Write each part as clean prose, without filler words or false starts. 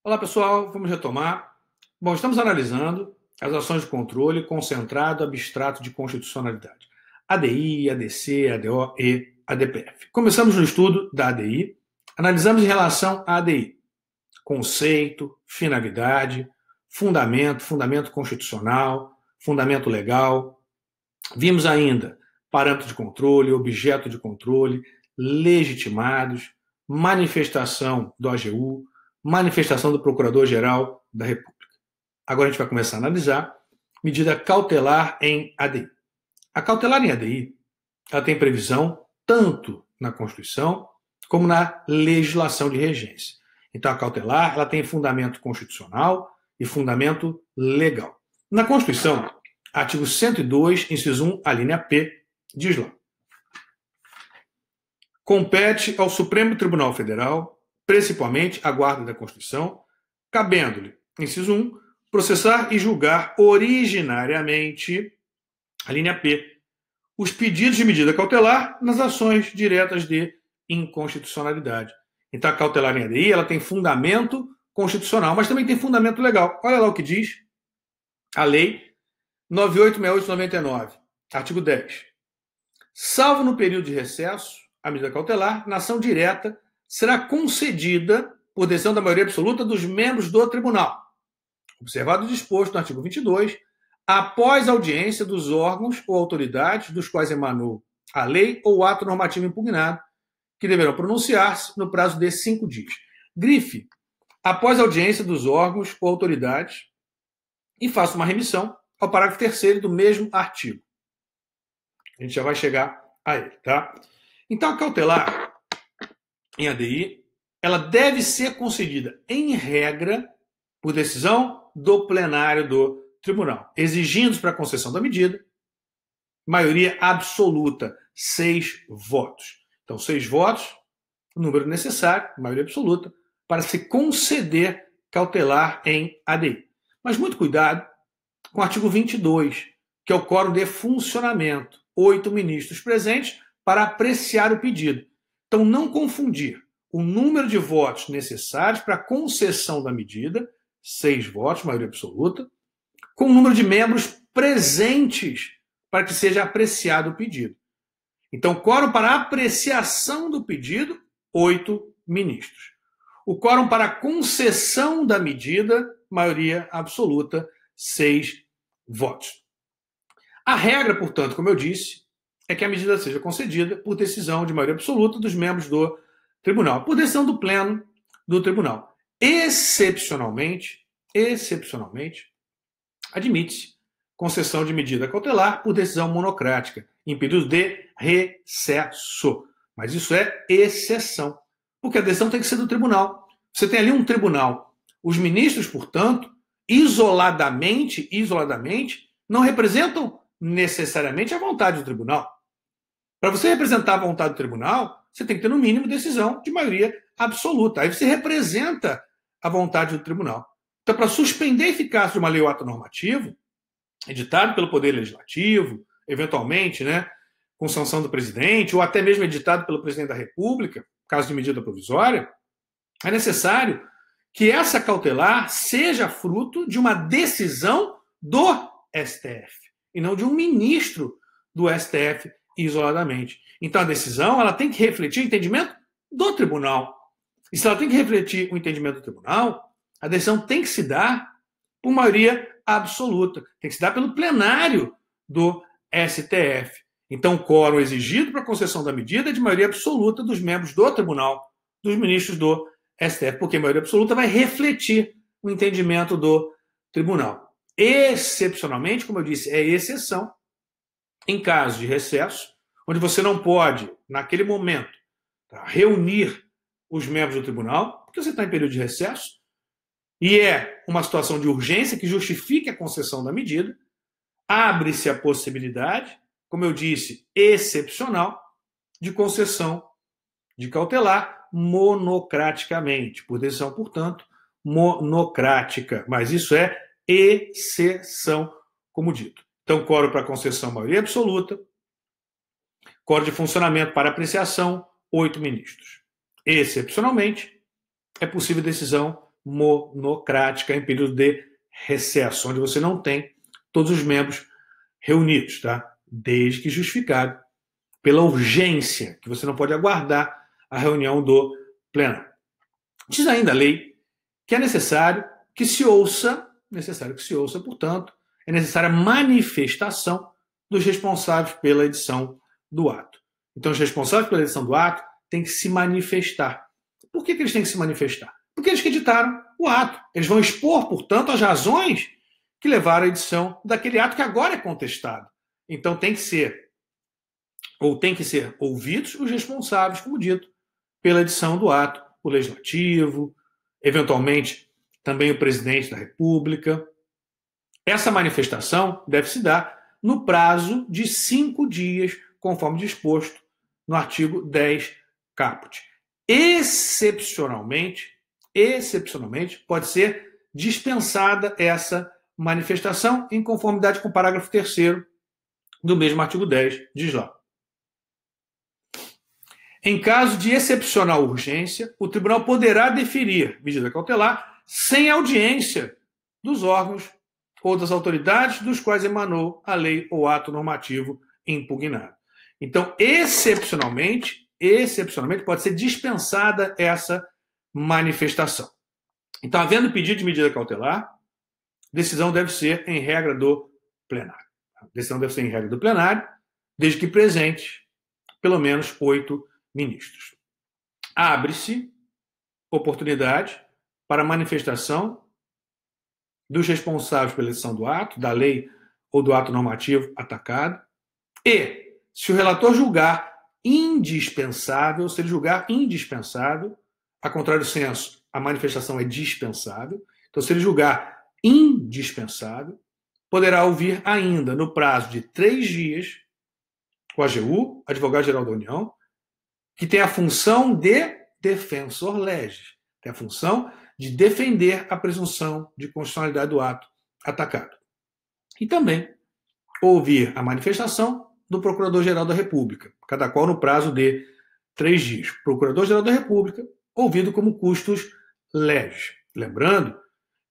Olá, pessoal. Vamos retomar. Bom, estamos analisando as ações de controle concentrado abstrato de constitucionalidade. ADI, ADC, ADO e ADPF. Começamos no estudo da ADI. Analisamos em relação à ADI. Conceito, finalidade, fundamento constitucional, fundamento legal. Vimos ainda parâmetro de controle, objeto de controle, legitimados, manifestação do AGU, manifestação do Procurador-Geral da República. Agora a gente vai começar a analisar medida cautelar em ADI. A cautelar em ADI, ela tem previsão tanto na Constituição como na legislação de regência. Então a cautelar, ela tem fundamento constitucional e fundamento legal. Na Constituição, artigo 102, inciso 1, a linha P, diz lá: compete ao Supremo Tribunal Federal, principalmente a guarda da Constituição, cabendo-lhe, inciso 1, processar e julgar originariamente, a linha P, os pedidos de medida cautelar nas ações diretas de inconstitucionalidade. Então, a cautelar em ADI, ela tem fundamento constitucional, mas também tem fundamento legal. Olha lá o que diz a Lei 9868/99, artigo 10. Salvo no período de recesso, a medida cautelar, na ação direta, será concedida por decisão da maioria absoluta dos membros do tribunal, observado o disposto no artigo 22, após audiência dos órgãos ou autoridades dos quais emanou a lei ou o ato normativo impugnado, que deverão pronunciar-se no prazo de 5 dias. Grife, após audiência dos órgãos ou autoridades, e faça uma remissão ao parágrafo 3º do mesmo artigo. A gente já vai chegar a ele, tá? Então, a cautelar em ADI, ela deve ser concedida, em regra, por decisão do plenário do tribunal, exigindo para a concessão da medida maioria absoluta, 6 votos. Então, 6 votos, o número necessário, maioria absoluta, para se conceder cautelar em ADI. Mas muito cuidado com o artigo 22, que é o quórum de funcionamento. 8 ministros presentes para apreciar o pedido. Então, não confundir o número de votos necessários para a concessão da medida, 6 votos, maioria absoluta, com o número de membros presentes para que seja apreciado o pedido. Então, quórum para a apreciação do pedido, 8 ministros. O quórum para a concessão da medida, maioria absoluta, 6 votos. A regra, portanto, como eu disse, é que a medida seja concedida por decisão de maioria absoluta dos membros do tribunal, por decisão do pleno do tribunal. Excepcionalmente, admite-se concessão de medida cautelar por decisão monocrática, em período de recesso. Mas isso é exceção, porque a decisão tem que ser do tribunal. Você tem ali um tribunal. Os ministros, portanto, isoladamente, não representam necessariamente a vontade do tribunal. Para você representar a vontade do tribunal, você tem que ter, no mínimo, decisão de maioria absoluta. Aí você representa a vontade do tribunal. Então, para suspender a eficácia de uma lei ou ato normativo, editado pelo Poder Legislativo, eventualmente, com sanção do presidente, ou até mesmo editado pelo presidente da República, caso de medida provisória, é necessário que essa cautelar seja fruto de uma decisão do STF, e não de um ministro do STF isoladamente. Então, a decisão ela tem que refletir o entendimento do tribunal. E se ela tem que refletir o entendimento do tribunal, a decisão tem que se dar por maioria absoluta. Tem que se dar pelo plenário do STF. Então, o quórum exigido para a concessão da medida é de maioria absoluta dos membros do tribunal, dos ministros do STF, porque a maioria absoluta vai refletir o entendimento do tribunal. Excepcionalmente, como eu disse, é exceção, em caso de recesso, onde você não pode, naquele momento, reunir os membros do tribunal, porque você está em período de recesso, e é uma situação de urgência que justifique a concessão da medida, abre-se a possibilidade, como eu disse, excepcional, de concessão de cautelar monocraticamente, por decisão, portanto, monocrática. Mas isso é exceção, como dito. Então, quórum para concessão, maioria absoluta. Quórum de funcionamento para apreciação, 8 ministros. Excepcionalmente, é possível decisão monocrática em período de recesso, onde você não tem todos os membros reunidos, tá? Desde que justificado pela urgência, que você não pode aguardar a reunião do plenário. Diz ainda a lei que é necessário que se ouça, portanto, é necessária a manifestação dos responsáveis pela edição do ato. Então, os responsáveis pela edição do ato têm que se manifestar. Por que eles têm que se manifestar? Porque eles que editaram o ato. Eles vão expor, portanto, as razões que levaram à edição daquele ato que agora é contestado. Então, tem que ser ouvidos os responsáveis, como dito, pela edição do ato, o legislativo, eventualmente também o presidente da República. Essa manifestação deve se dar no prazo de 5 dias, conforme disposto no artigo 10 caput. Excepcionalmente, pode ser dispensada essa manifestação em conformidade com o parágrafo 3º do mesmo artigo 10, diz lá. Em caso de excepcional urgência, o tribunal poderá deferir medida cautelar sem audiência dos órgãos ou das autoridades dos quais emanou a lei ou ato normativo impugnado. Então, excepcionalmente, pode ser dispensada essa manifestação. Então, havendo pedido de medida cautelar, decisão deve ser em regra do plenário. Desde que presente pelo menos 8 ministros. Abre-se oportunidade para manifestação dos responsáveis pela edição do ato, da lei ou do ato normativo atacado, e, se o relator julgar indispensável, a contrário do senso, a manifestação é dispensável, então, se ele julgar indispensável, poderá ouvir ainda, no prazo de 3 dias, o AGU, Advogado-Geral da União, que tem a função de defensor legis, tem a função de defender a presunção de constitucionalidade do ato atacado. E também ouvir a manifestação do Procurador-Geral da República, cada qual no prazo de 3 dias. Procurador-Geral da República, ouvido como custos legis. Lembrando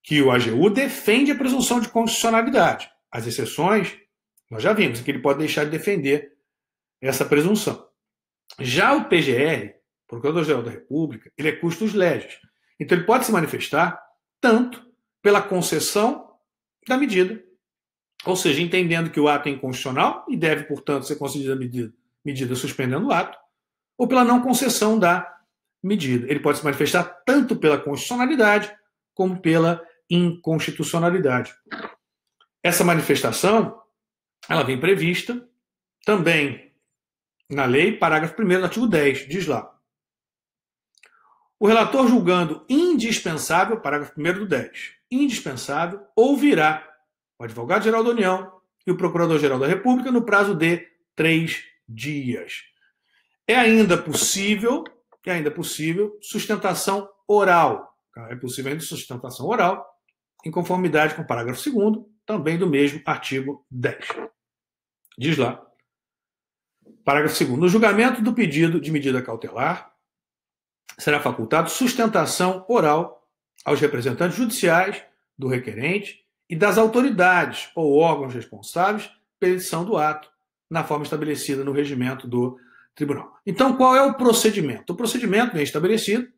que o AGU defende a presunção de constitucionalidade. As exceções, nós já vimos, que ele pode deixar de defender essa presunção. Já o PGR, Procurador-Geral da República, ele é custos legis. Então, ele pode se manifestar tanto pela concessão da medida, ou seja, entendendo que o ato é inconstitucional e deve, portanto, ser concedida a medida suspendendo o ato, ou pela não concessão da medida. Ele pode se manifestar tanto pela constitucionalidade como pela inconstitucionalidade. Essa manifestação, ela vem prevista também na lei, parágrafo 1º do artigo 10, diz lá. O relator julgando indispensável, parágrafo 1º do 10, indispensável, ouvirá o Advogado-Geral da União e o Procurador-Geral da República no prazo de 3 dias. É ainda possível sustentação oral. É possível ainda sustentação oral, em conformidade com o parágrafo 2º, também do mesmo artigo 10. Diz lá. Parágrafo 2º. No julgamento do pedido de medida cautelar, será facultado sustentação oral aos representantes judiciais do requerente e das autoridades ou órgãos responsáveis pela edição do ato, na forma estabelecida no regimento do tribunal. Então, qual é o procedimento? O procedimento vem estabelecido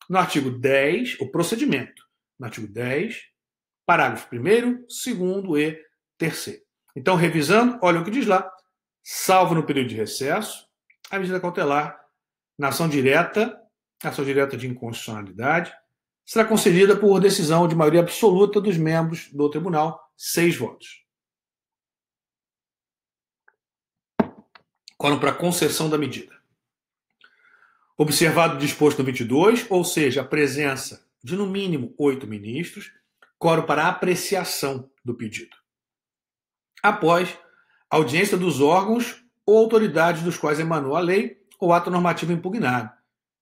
no artigo 10, o procedimento, no artigo 10, parágrafo 1º, 2º e 3º. Então, revisando, olha o que diz lá. Salvo no período de recesso, a medida cautelar na ação direta de inconstitucionalidade, será concedida por decisão de maioria absoluta dos membros do tribunal, 6 votos. Quórum para concessão da medida. Observado o disposto no 22, ou seja, a presença de no mínimo 8 ministros, quórum para apreciação do pedido. Após audiência dos órgãos ou autoridades dos quais emanou a lei ou ato normativo impugnado,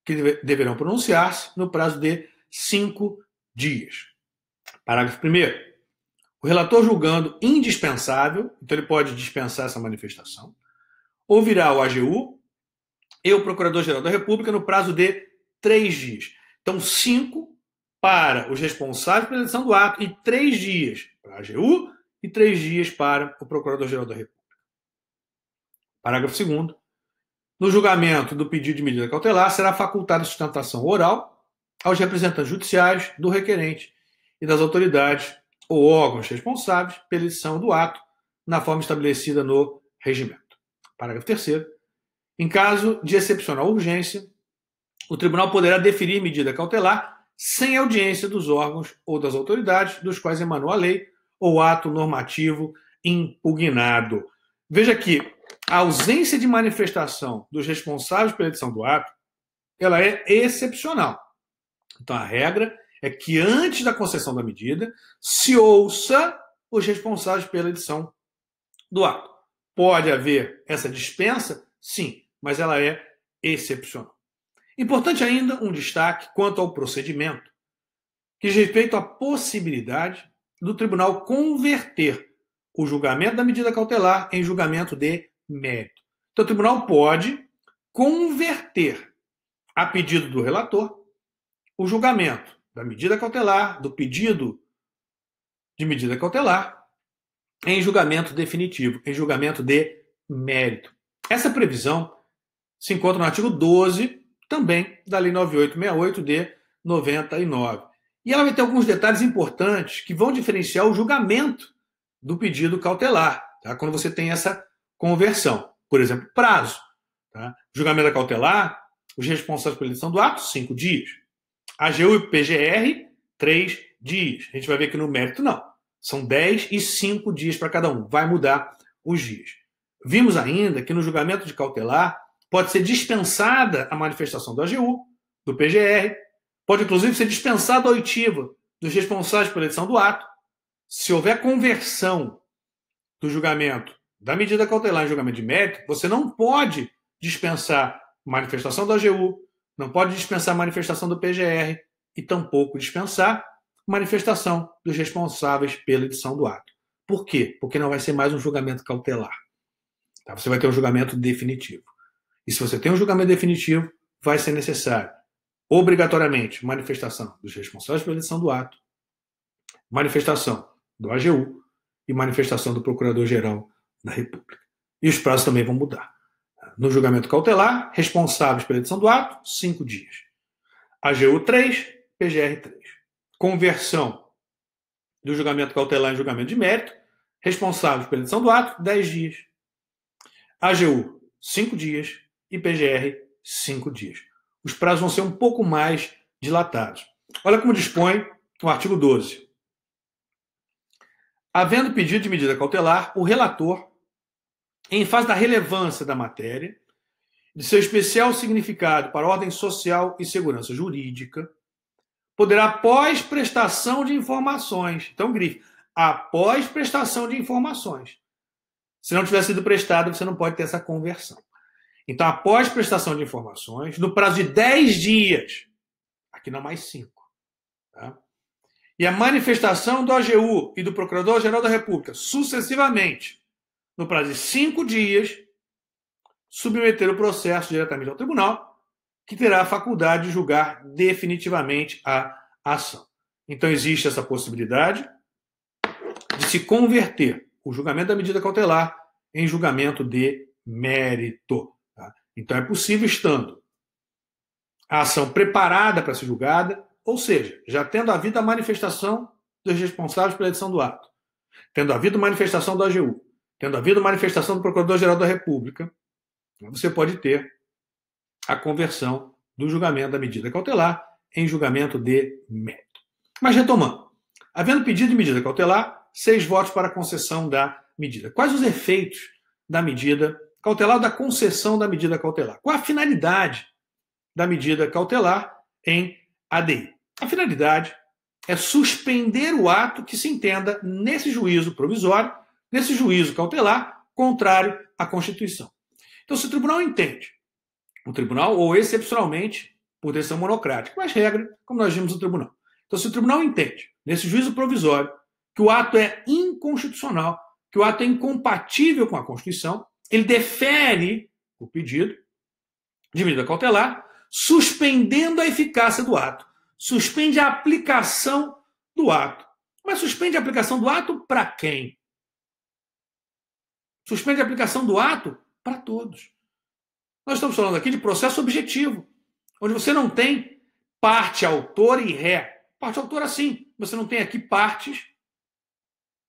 que deverão pronunciar-se no prazo de 5 dias. Parágrafo 1º. O relator julgando indispensável, então ele pode dispensar essa manifestação, ouvirá o AGU e o Procurador-Geral da República no prazo de 3 dias. Então, 5 para os responsáveis pela edição do ato e 3 dias para a AGU e 3 dias para o Procurador-Geral da República. Parágrafo 2º. No julgamento do pedido de medida cautelar, será facultada sustentação oral aos representantes judiciais do requerente e das autoridades ou órgãos responsáveis pela edição do ato na forma estabelecida no regimento. Parágrafo 3º. Em caso de excepcional urgência, o tribunal poderá deferir medida cautelar sem audiência dos órgãos ou das autoridades dos quais emanou a lei ou ato normativo impugnado. Veja que a ausência de manifestação dos responsáveis pela edição do ato, ela é excepcional. Então, a regra é que antes da concessão da medida, se ouça os responsáveis pela edição do ato. Pode haver essa dispensa? Sim, mas ela é excepcional. Importante ainda um destaque quanto ao procedimento, que diz respeito à possibilidade do tribunal converter o julgamento da medida cautelar em julgamento de mérito. Então, o tribunal pode converter, a pedido do relator, o julgamento da medida cautelar, do pedido de medida cautelar, em julgamento definitivo, em julgamento de mérito. Essa previsão se encontra no artigo 12, também da Lei 9868 de 99. E ela vai ter alguns detalhes importantes que vão diferenciar o julgamento do pedido cautelar, tá? Quando você tem essa conversão. Por exemplo, prazo. Tá? Julgamento cautelar, os responsáveis pela edição do ato, 5 dias. AGU e PGR, 3 dias. A gente vai ver que no mérito não. São 10 e 5 dias para cada um. Vai mudar os dias. Vimos ainda que no julgamento de cautelar pode ser dispensada a manifestação do AGU, do PGR, pode inclusive ser dispensada a oitiva dos responsáveis pela edição do ato. Se houver conversão do julgamento da medida cautelar em julgamento de mérito, você não pode dispensar manifestação do AGU, não pode dispensar manifestação do PGR e tampouco dispensar manifestação dos responsáveis pela edição do ato. Por quê? Porque não vai ser mais um julgamento cautelar. Tá? Você vai ter um julgamento definitivo. E se você tem um julgamento definitivo, vai ser necessário, obrigatoriamente, manifestação dos responsáveis pela edição do ato, manifestação do AGU e manifestação do Procurador-Geral da República. E os prazos também vão mudar. No julgamento cautelar, responsáveis pela edição do ato, 5 dias. AGU 3, PGR 3. Conversão do julgamento cautelar em julgamento de mérito, responsáveis pela edição do ato, 10 dias. AGU, 5 dias. E PGR, 5 dias. Os prazos vão ser um pouco mais dilatados. Olha como dispõe o artigo 12. Havendo pedido de medida cautelar, o relator, em face da relevância da matéria, de seu especial significado para a ordem social e segurança jurídica, poderá, após prestação de informações, então grife, após prestação de informações. Se não tiver sido prestado, você não pode ter essa conversão. Então, após prestação de informações, no prazo de 10 dias, aqui não mais 5, tá? E a manifestação do AGU e do Procurador-Geral da República, sucessivamente, no prazo de 5 dias, submeter o processo diretamente ao tribunal, que terá a faculdade de julgar definitivamente a ação. Então, existe essa possibilidade de se converter o julgamento da medida cautelar em julgamento de mérito. Tá? Então, é possível, estando a ação preparada para ser julgada, ou seja, já tendo havido a manifestação dos responsáveis pela edição do ato, tendo havido manifestação do AGU, tendo havido manifestação do Procurador-Geral da República, você pode ter a conversão do julgamento da medida cautelar em julgamento de mérito. Mas retomando, havendo pedido de medida cautelar, 6 votos para a concessão da medida. Quais os efeitos da medida cautelar ou da concessão da medida cautelar? Qual a finalidade da medida cautelar em ADI? A finalidade é suspender o ato que se entenda nesse juízo provisório, nesse juízo cautelar, contrário à Constituição. Então, se o tribunal entende, o tribunal, ou excepcionalmente, por decisão monocrática, mas regra, como nós vimos no tribunal. Então, se o tribunal entende, nesse juízo provisório, que o ato é inconstitucional, que o ato é incompatível com a Constituição, ele defere o pedido de medida cautelar, suspendendo a eficácia do ato, suspende a aplicação do ato. Mas suspende a aplicação do ato para quem? Suspende a aplicação do ato para todos. Nós estamos falando aqui de processo objetivo, onde você não tem parte autor e ré. Parte autora, sim. Você não tem aqui partes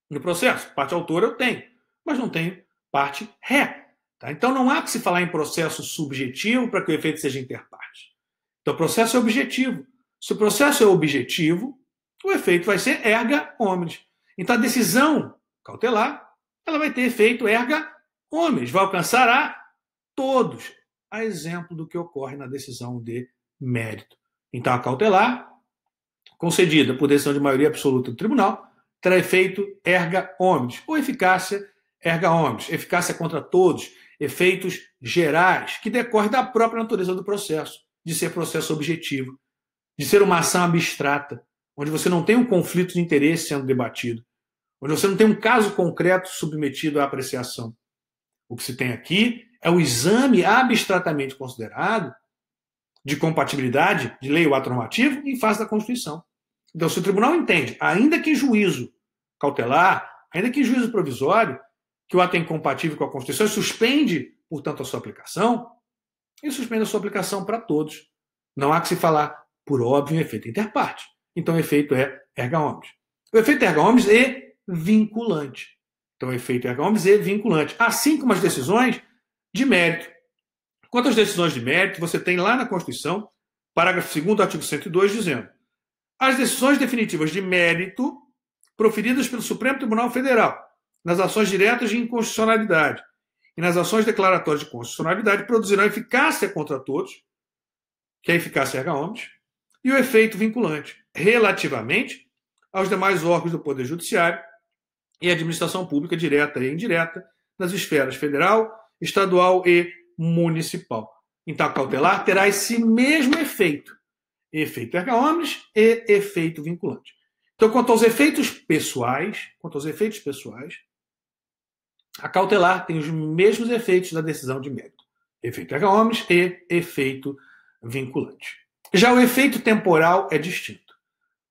no processo. Parte autora eu tenho, mas não tenho parte ré. Tá? Então não há que se falar em processo subjetivo para que o efeito seja interparte. Então o processo é objetivo. Se o processo é objetivo, o efeito vai ser erga omnes. Então a decisão cautelar, ela vai ter efeito erga omnes, vai alcançar a todos, a exemplo do que ocorre na decisão de mérito. Então a cautelar, concedida por decisão de maioria absoluta do tribunal, terá efeito erga omnes, ou eficácia erga omnes, eficácia contra todos, efeitos gerais, que decorrem da própria natureza do processo, de ser processo objetivo, de ser uma ação abstrata, onde você não tem um conflito de interesse sendo debatido, onde você não tem um caso concreto submetido à apreciação. O que se tem aqui é o exame abstratamente considerado de compatibilidade de lei ou ato normativo em face da Constituição. Então, se o tribunal entende, ainda que em juízo cautelar, ainda que em juízo provisório, que o ato é incompatível com a Constituição e suspende, portanto, a sua aplicação, ele suspende a sua aplicação para todos. Não há que se falar, por óbvio, em efeito interparte. Então, o efeito é erga omnes. O efeito erga omnes é vinculante. Então, o efeito erga omnes é vinculante. Assim como as decisões de mérito. Quanto às decisões de mérito, você tem lá na Constituição, parágrafo 2º do artigo 102, dizendo: as decisões definitivas de mérito proferidas pelo Supremo Tribunal Federal nas ações diretas de inconstitucionalidade e nas ações declaratórias de constitucionalidade produzirão eficácia contra todos, que é a eficácia erga omnes, e o efeito vinculante, relativamente aos demais órgãos do Poder Judiciário e administração pública direta e indireta nas esferas federal, estadual e municipal. Então, a cautelar terá esse mesmo efeito erga omnes e efeito vinculante. Então, quanto aos efeitos pessoais, a cautelar tem os mesmos efeitos da decisão de mérito. Efeito erga omnes e efeito vinculante. Já o efeito temporal é distinto.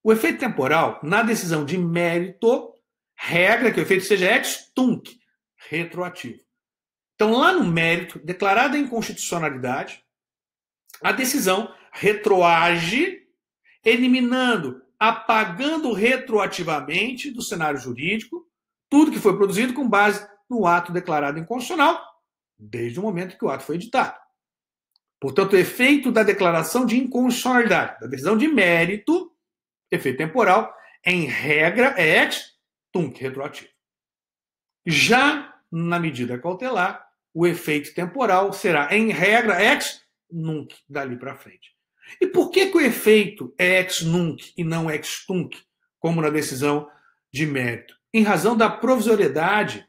O efeito temporal, na decisão de mérito, regra que o efeito seja ex tunc, retroativo. Então, lá no mérito, declarada a inconstitucionalidade, a decisão retroage, eliminando, apagando retroativamente do cenário jurídico tudo que foi produzido com base no ato declarado inconstitucional, desde o momento que o ato foi editado. Portanto, o efeito da declaração de inconstitucionalidade, da decisão de mérito, efeito temporal, em regra, é ex tunc, retroativo. Já na medida cautelar, o efeito temporal será, em regra, ex nunc, dali para frente. E por que o efeito é ex nunc e não ex tunc, como na decisão de mérito? Em razão da provisoriedade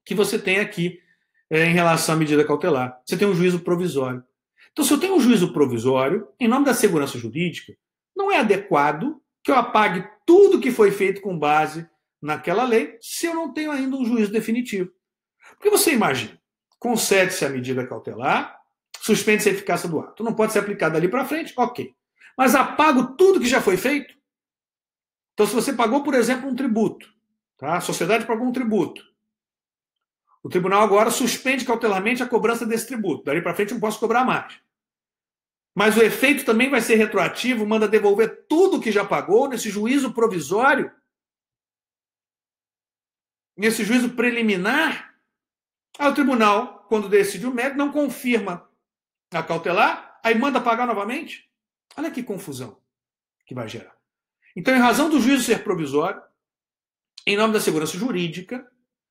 que você tem aqui em relação à medida cautelar. Você tem um juízo provisório. Então, se eu tenho um juízo provisório, em nome da segurança jurídica, não é adequado que eu apague tudo que foi feito com base naquela lei, se eu não tenho ainda um juízo definitivo. Porque você imagina, concede-se a medida cautelar, suspende-se a eficácia do ato. Não pode ser aplicado dali para frente? Ok. Mas apago tudo que já foi feito? Então, se você pagou, por exemplo, um tributo, tá? A sociedade pagou um tributo. O tribunal agora suspende cautelarmente a cobrança desse tributo. Dali para frente eu não posso cobrar mais. Mas o efeito também vai ser retroativo, manda devolver tudo que já pagou nesse juízo provisório, nesse juízo preliminar. Aí o tribunal, quando decide o mérito, não confirma a cautelar, aí manda pagar novamente. Olha que confusão que vai gerar. Então, em razão do juízo ser provisório, em nome da segurança jurídica,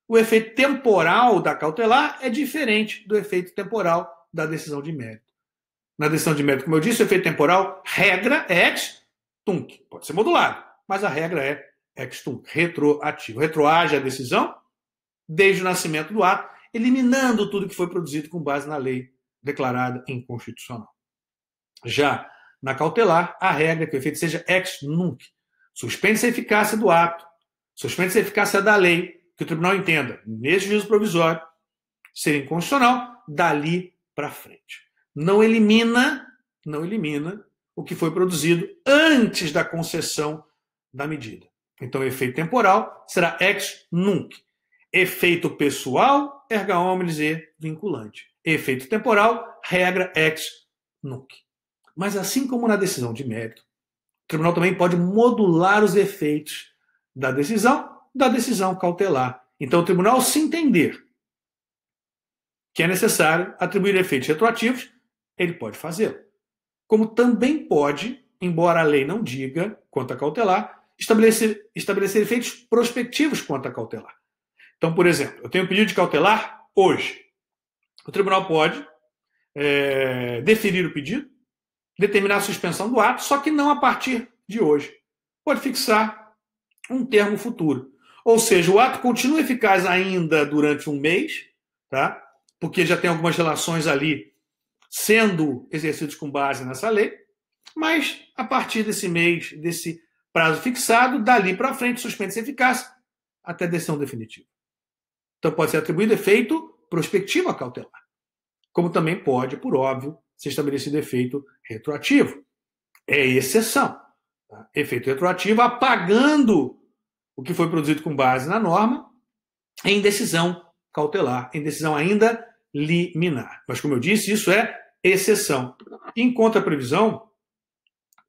o efeito temporal da cautelar é diferente do efeito temporal da decisão de mérito. Na decisão de mérito, como eu disse, o efeito temporal, regra é ex tunc. Pode ser modulado, mas a regra é ex tunc, retroativo. Retroage a decisão desde o nascimento do ato, eliminando tudo que foi produzido com base na lei declarada inconstitucional. Já na cautelar, a regra é que o efeito seja ex nunc. Suspende-se a eficácia do ato, suspende-se a eficácia da lei, que o tribunal entenda, nesse juízo provisório, ser inconstitucional, dali para frente. Não elimina o que foi produzido antes da concessão da medida. Então, efeito temporal será ex nunc. Efeito pessoal, erga omnes e vinculante. Efeito temporal, regra ex nunc. Mas assim como na decisão de mérito, o tribunal também pode modular os efeitos da decisão cautelar. Então, o tribunal, se entender que é necessário atribuir efeitos retroativos, ele pode fazê-lo. Como também pode, embora a lei não diga quanto a cautelar, estabelecer efeitos prospectivos quanto a cautelar. Então, por exemplo, eu tenho um pedido de cautelar hoje. O tribunal pode deferir o pedido, determinar a suspensão do ato, só que não a partir de hoje. Pode fixar um termo futuro. Ou seja, o ato continua eficaz ainda durante um mês, tá? Porque já tem algumas relações ali sendo exercidas com base nessa lei, mas a partir desse mês, desse prazo fixado, dali para frente, suspende-se a eficácia até decisão definitiva. Então pode ser atribuído efeito prospectivo a cautelar, como também pode, por óbvio, ser estabelecido efeito retroativo. É exceção. Tá? Efeito retroativo apagando o que foi produzido com base na norma em decisão cautelar, em decisão ainda liminar. Mas, como eu disse, isso é exceção. Em contraprevisão,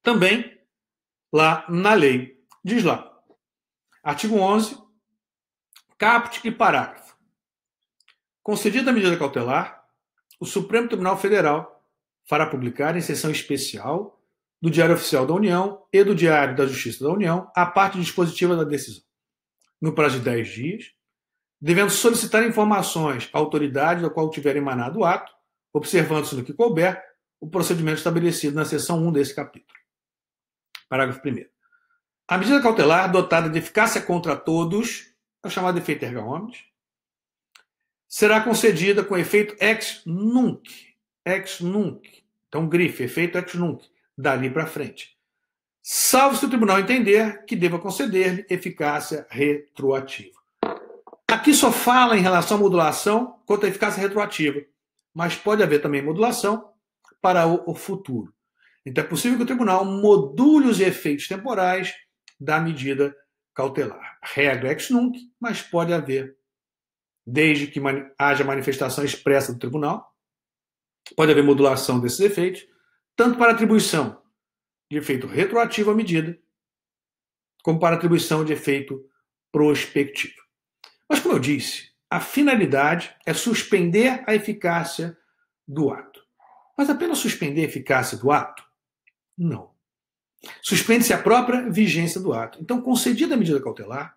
também lá na lei. Diz lá, artigo 11, caput e parágrafo. Concedida a medida cautelar, o Supremo Tribunal Federal fará publicar em sessão especial do Diário Oficial da União e do Diário da Justiça da União a parte dispositiva da decisão, no prazo de 10 dias, devendo solicitar informações à autoridade da qual tiver emanado o ato, observando-se no que couber o procedimento estabelecido na seção 1 desse capítulo. Parágrafo 1º. A medida cautelar dotada de eficácia contra todos, é o chamado efeito erga omnes, será concedida com efeito ex nunc. Ex nunc. Então, grife, efeito ex nunc, dali para frente. Salvo se o tribunal entender que deva conceder-lhe eficácia retroativa. Aqui só fala em relação à modulação quanto à eficácia retroativa, mas pode haver também modulação para o futuro. Então é possível que o tribunal module os efeitos temporais da medida cautelar. Regra ex nunc, mas pode haver, desde que haja manifestação expressa do tribunal, pode haver modulação desses efeitos, tanto para atribuição de efeito retroativo à medida, como para atribuição de efeito prospectivo. Mas, como eu disse, a finalidade é suspender a eficácia do ato. Mas apenas suspender a eficácia do ato? Não. Suspende-se a própria vigência do ato. Então, concedida a medida cautelar,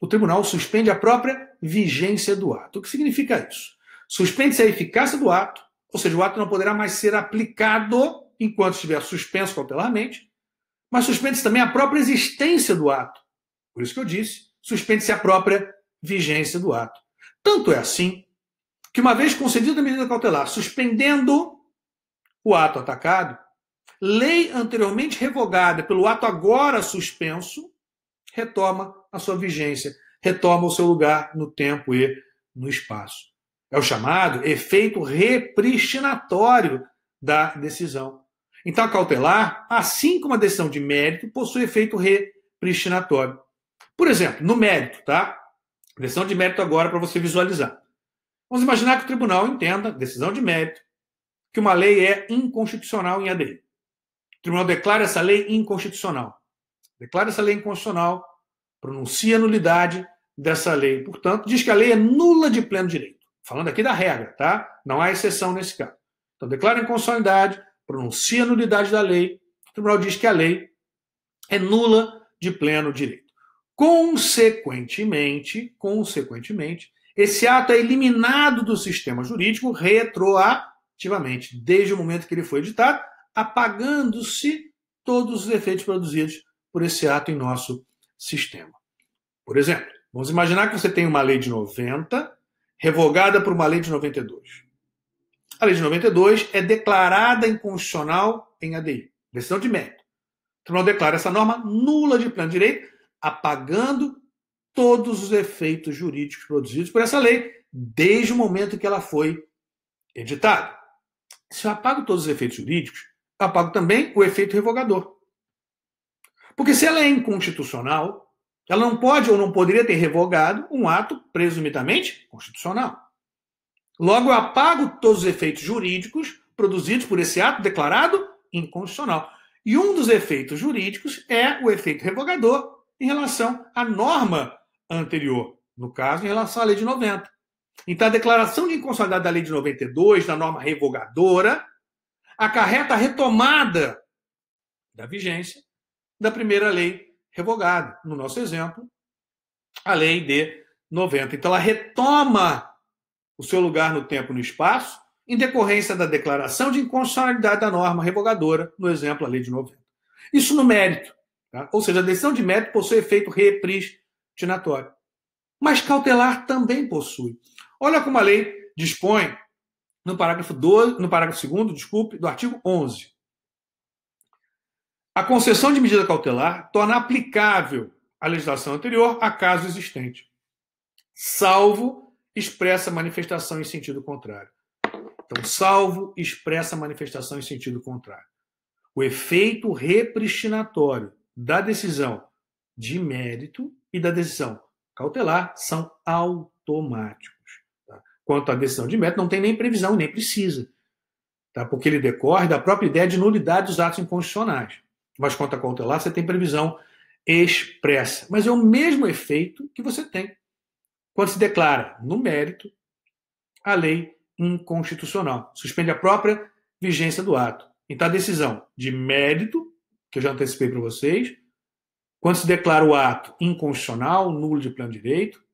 o tribunal suspende a própria vigência do ato. O que significa isso? Suspende-se a eficácia do ato, ou seja, o ato não poderá mais ser aplicado enquanto estiver suspenso cautelarmente, mas suspende-se também a própria existência do ato. Por isso que eu disse, suspende-se a própria vigência do ato. Tanto é assim que, uma vez concedida a medida cautelar, suspendendo o ato atacado, lei anteriormente revogada pelo ato agora suspenso retoma a sua vigência, retoma o seu lugar no tempo e no espaço. É o chamado efeito repristinatório da decisão. Então, a cautelar, assim como a decisão de mérito, possui efeito repristinatório. Por exemplo, no mérito, tá? Decisão de mérito agora para você visualizar. Vamos imaginar que o tribunal entenda, decisão de mérito, que uma lei é inconstitucional em ADI. O tribunal declara essa lei inconstitucional. Declara essa lei inconstitucional, pronuncia a nulidade dessa lei. Portanto, diz que a lei é nula de pleno direito. Falando aqui da regra, tá? Não há exceção nesse caso. Então, declara a inconstitucionalidade, pronuncia a nulidade da lei. O tribunal diz que a lei é nula de pleno direito. Consequentemente, esse ato é eliminado do sistema jurídico retroativamente, desde o momento que ele foi editado, apagando-se todos os efeitos produzidos por esse ato em nosso sistema. Por exemplo, vamos imaginar que você tem uma lei de 90, revogada por uma lei de 92. A lei de 92 é declarada inconstitucional em ADI, decisão de mérito. O tribunal declara essa norma nula de pleno direito, apagando todos os efeitos jurídicos produzidos por essa lei, desde o momento que ela foi editada. Se eu apago todos os efeitos jurídicos, apago também o efeito revogador. Porque se ela é inconstitucional, ela não pode ou não poderia ter revogado um ato presumidamente constitucional. Logo, eu apago todos os efeitos jurídicos produzidos por esse ato declarado inconstitucional. E um dos efeitos jurídicos é o efeito revogador em relação à norma anterior, no caso, em relação à lei de 90. Então, a declaração de inconstitucionalidade da lei de 92, da norma revogadora, acarreta a retomada da vigência da primeira lei revogada. No nosso exemplo, a lei de 90. Então, ela retoma o seu lugar no tempo e no espaço em decorrência da declaração de inconstitucionalidade da norma revogadora, no exemplo, a lei de 90. Isso no mérito. Tá? Ou seja, a decisão de mérito possui efeito repristinatório. Mas cautelar também possui. Olha como a lei dispõe no parágrafo 2º, do artigo 11. A concessão de medida cautelar torna aplicável a legislação anterior a caso existente, salvo expressa manifestação em sentido contrário. Então, salvo expressa manifestação em sentido contrário. O efeito repristinatório da decisão de mérito e da decisão cautelar são automáticos. Tá? Quanto à decisão de mérito, não tem nem previsão, nem precisa, tá? Porque ele decorre da própria ideia de nulidade dos atos inconstitucionais. Mas quanto à cautelar, você tem previsão expressa. Mas é o mesmo efeito que você tem quando se declara, no mérito, a lei inconstitucional. Suspende a própria vigência do ato. Então, a decisão de mérito, que eu já antecipei para vocês, quando se declara o ato inconstitucional, nulo de pleno direito,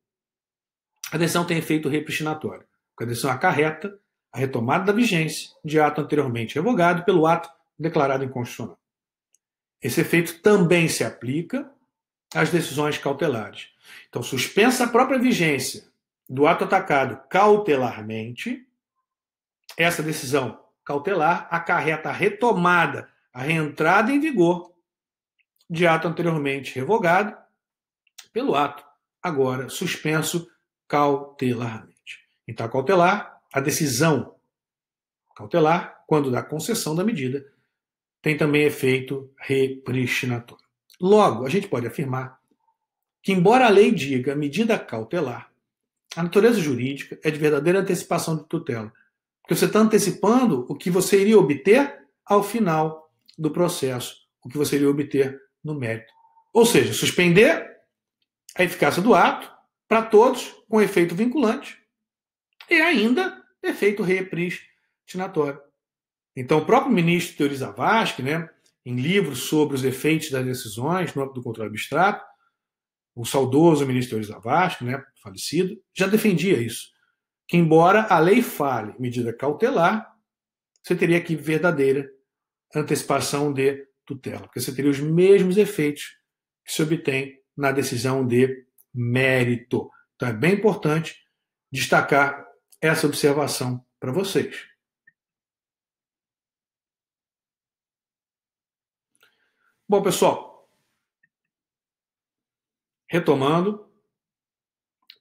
a decisão tem efeito repristinatório. A decisão acarreta a retomada da vigência de ato anteriormente revogado pelo ato declarado inconstitucional. Esse efeito também se aplica às decisões cautelares. Então, suspensa a própria vigência do ato atacado cautelarmente, essa decisão cautelar acarreta a retomada, a reentrada em vigor de ato anteriormente revogado pelo ato agora suspenso cautelarmente. Então, a cautelar, a decisão cautelar, quando da concessão da medida, tem também efeito repristinatório. Logo, a gente pode afirmar que, embora a lei diga medida cautelar, a natureza jurídica é de verdadeira antecipação de tutela. Porque você está antecipando o que você iria obter ao final do processo, o que você iria obter no mérito. Ou seja, suspender a eficácia do ato para todos com efeito vinculante e ainda efeito repristinatório. Então, o próprio ministro Teori Zavascki, em livros sobre os efeitos das decisões no âmbito do controle abstrato, o saudoso ministro Teori Zavascki, falecido, já defendia isso. Que, embora a lei fale medida cautelar, você teria aqui verdadeira antecipação de tutela, porque você teria os mesmos efeitos que se obtém na decisão de mérito. Então, é bem importante destacar essa observação para vocês. Bom, pessoal, retomando,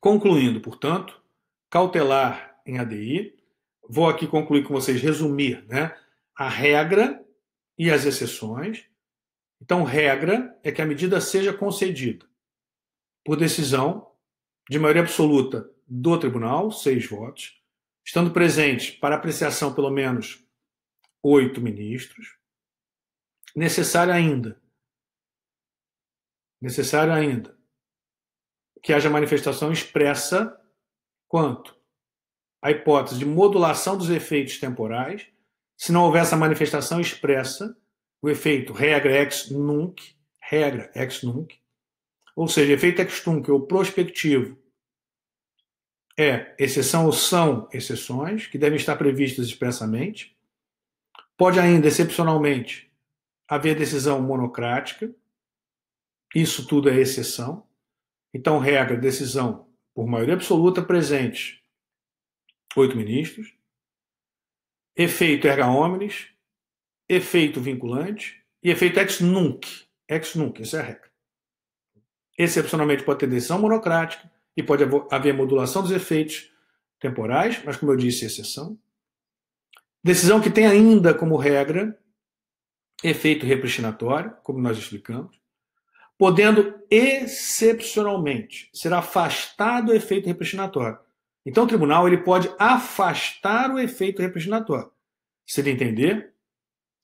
concluindo, portanto, cautelar em ADI, vou aqui concluir com vocês, resumir, a regra e as exceções. Então, regra é que a medida seja concedida por decisão de maioria absoluta do tribunal, 6 votos, estando presente para apreciação pelo menos 8 ministros. Necessário ainda que haja manifestação expressa quanto à hipótese de modulação dos efeitos temporais. Se não houver essa manifestação expressa, o efeito regra ex nunc, ou seja, efeito ex nunc ou prospectivo é exceção ou são exceções que devem estar previstas expressamente. Pode ainda, excepcionalmente, haver decisão monocrática. Isso tudo é exceção. Então, regra, decisão por maioria absoluta presente 8 ministros. Efeito erga omnes, efeito vinculante e efeito ex nunc. Ex nunc, essa é a regra. Excepcionalmente pode ter decisão monocrática e pode haver modulação dos efeitos temporais, mas, como eu disse, exceção. Decisão que tem ainda como regra efeito repristinatório, como nós explicamos, podendo excepcionalmente ser afastado o efeito repristinatório. Então, o tribunal ele pode afastar o efeito repristinatório, se ele entender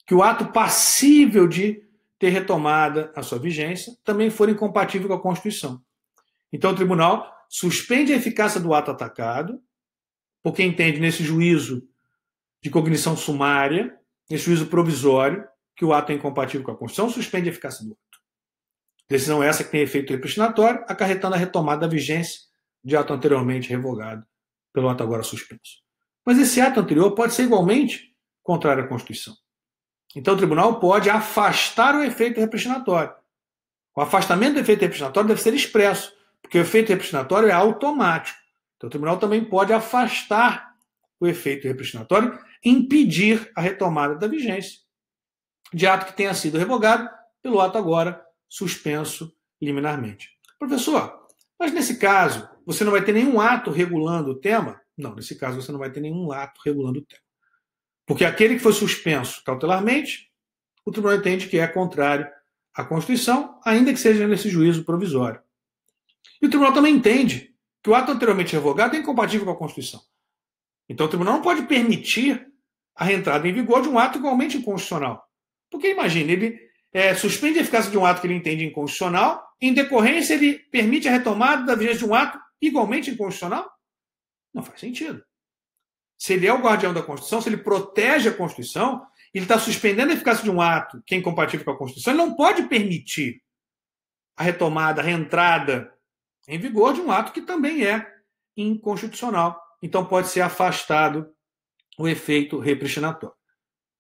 que o ato passível de ter retomada a sua vigência também for incompatível com a Constituição. Então, o tribunal suspende a eficácia do ato atacado, porque entende nesse juízo de cognição sumária, nesse juízo provisório, que o ato é incompatível com a Constituição, suspende a eficácia do ato. Decisão essa que tem efeito repristinatório, acarretando a retomada da vigência de ato anteriormente revogado pelo ato agora suspenso. Mas esse ato anterior pode ser igualmente contrário à Constituição. Então o tribunal pode afastar o efeito repristinatório. O afastamento do efeito repristinatório deve ser expresso, porque o efeito repristinatório é automático. Então o tribunal também pode afastar o efeito repristinatório e impedir a retomada da vigência de ato que tenha sido revogado pelo ato agora suspenso liminarmente. Professor, mas nesse caso você não vai ter nenhum ato regulando o tema? Não, nesse caso você não vai ter nenhum ato regulando o tema. Porque aquele que foi suspenso cautelarmente, o tribunal entende que é contrário à Constituição, ainda que seja nesse juízo provisório. E o tribunal também entende que o ato anteriormente revogado é incompatível com a Constituição. Então o tribunal não pode permitir a reentrada em vigor de um ato igualmente inconstitucional. Porque imagine, ele suspende a eficácia de um ato que ele entende inconstitucional, em decorrência ele permite a retomada da vigência de um ato igualmente inconstitucional? Não faz sentido. Se ele é o guardião da Constituição, se ele protege a Constituição, ele está suspendendo a eficácia de um ato que é incompatível com a Constituição, ele não pode permitir a retomada, a reentrada em vigor de um ato que também é inconstitucional. Então pode ser afastado o efeito repristinatório.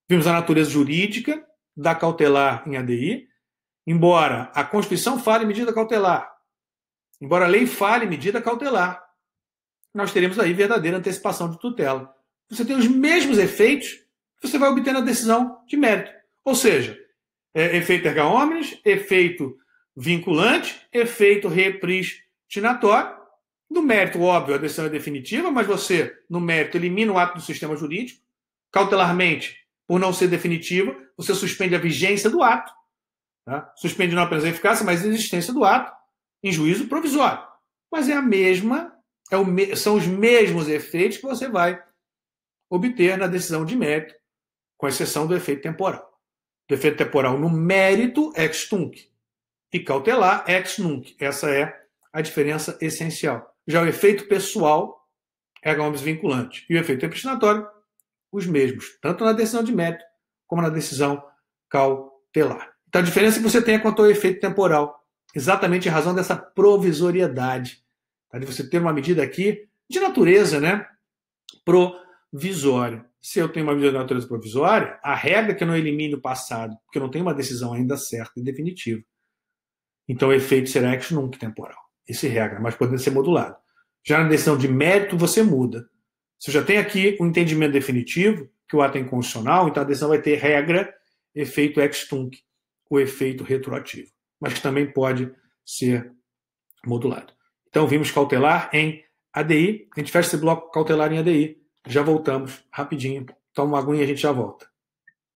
Vimos a natureza jurídica da cautelar em ADI, embora a Constituição fale medida cautelar, embora a lei fale medida cautelar, nós teremos aí verdadeira antecipação de tutela. Você tem os mesmos efeitos que você vai obter na decisão de mérito. Ou seja, efeito erga omnes, efeito vinculante, efeito repristinatório. No mérito, óbvio, a decisão é definitiva, mas você, no mérito, elimina o ato do sistema jurídico. Cautelarmente, por não ser definitiva, você suspende a vigência do ato. Tá? Suspende não apenas a eficácia, mas a existência do ato em juízo provisório. Mas é a mesma, são os mesmos efeitos que você vai obter na decisão de mérito, com exceção do efeito temporal. O efeito temporal no mérito ex tunc e cautelar ex nunc. Essa é a diferença essencial. Já o efeito pessoal erga omnes vinculante e o efeito repristinatório, os mesmos, tanto na decisão de mérito como na decisão cautelar. Então a diferença que você tem é quanto ao efeito temporal, exatamente em razão dessa provisoriedade, tá? De você ter uma medida aqui de natureza, né, provisória. Se eu tenho uma medida de natureza provisória, a regra é que eu não elimine o passado, porque eu não tenho uma decisão ainda certa e definitiva. Então o efeito será ex nunc temporal. Essa é regra, mas pode ser modulado. Já na decisão de mérito, você muda. Você já tem aqui um entendimento definitivo, que o ato é inconstitucional, então a decisão vai ter regra, efeito ex tunc, o efeito retroativo, mas que também pode ser modulado. Então vimos cautelar em ADI, a gente fecha esse bloco cautelar em ADI, já voltamos rapidinho, toma uma aguinha e a gente já volta.